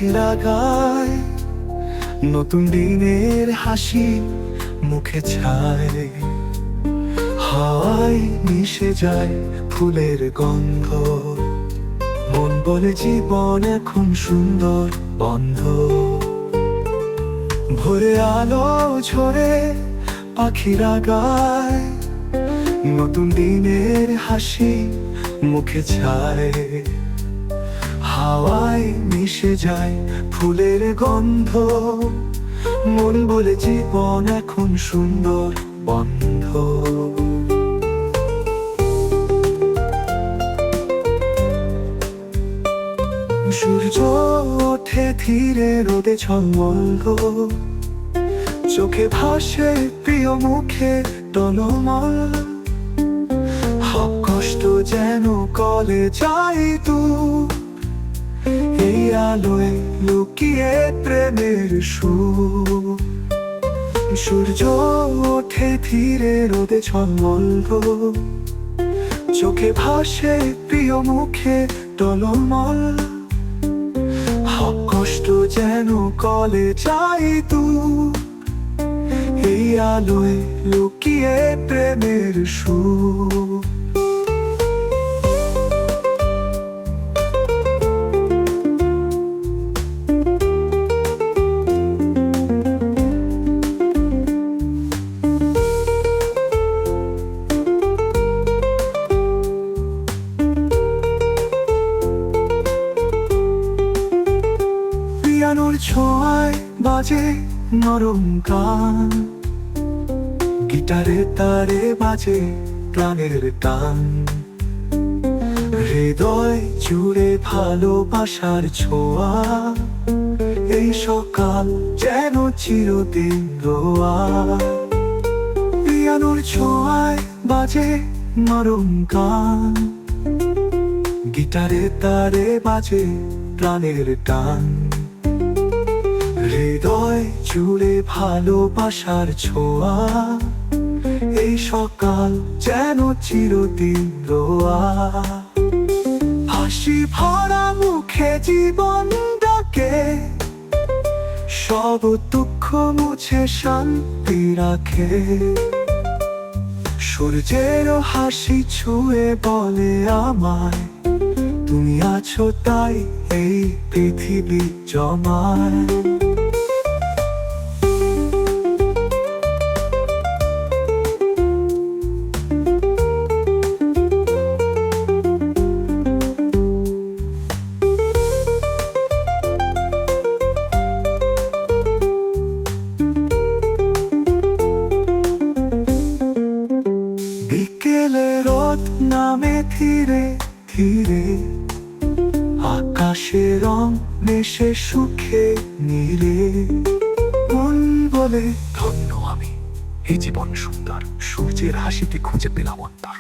পাখিরা গায়, নতুন দিনের হাসি মুখে ছায়, হাওয়ায় মিশে যায় ফুলের গন্ধ, মন বলে জীবন এখন সুন্দর বন্ধ। ভোরে আলো ঝরে পাখিরা গায়, নতুন দিনের হাসি মুখে ছায়, হাওয়ায় মিশে যায় ফুলের গন্ধ, মন বলে জীবন এখন সুন্দর বন্ধ। সূর্য ওঠে ধীরে রোদে ঝলমল, চোখে ভাসে প্রিয় মুখে টলমল, কষ্ট যেন কলে যাই তু, এই আলোয় লুকিয়ে প্রেমের সুর। সূর্য ওঠে ধীরে রোদে ঝলমল, চোখে ভাসে প্রিয় মুখে টলমল, কষ্ট যেন কলে যাই তু, এই আলোয় লুকিয়ে প্রেমের সুর। পিয়ানোর ছোঁয়ায় বাজে নরম গান, গিটারে তারে বাজে প্রাণের টান, হৃদয় জুড়ে ভালোবাসার ছোঁয়া, এই সকাল যেন চিরদিন রোয়া। পিয়ানোর ছোঁয়ায় বাজে নরম গান, গিটারে তারে বাজে প্রাণের টান, হৃদয় জুড়ে ভালোবাসার ছোঁয়া, এই সকাল যেন চিরদিন রোয়া। হাসি ভরা মুখে জীবন ডাকে, সব দুঃখ মুছে শান্তি রাখে, সূর্যের হাসি ছুঁয়ে বলে আমায়, তুমি আছো তাই এই পৃথিবী জমায়। বিকেলে রোদ নামে ধীরে ধীরে, আকাশে রং মেশে সুখে নীলে, মন বলে ধন্য আমি, এই জীবন সুন্দর, সূর্যের হাসিতে খুঁজে পেলাম অন্তর।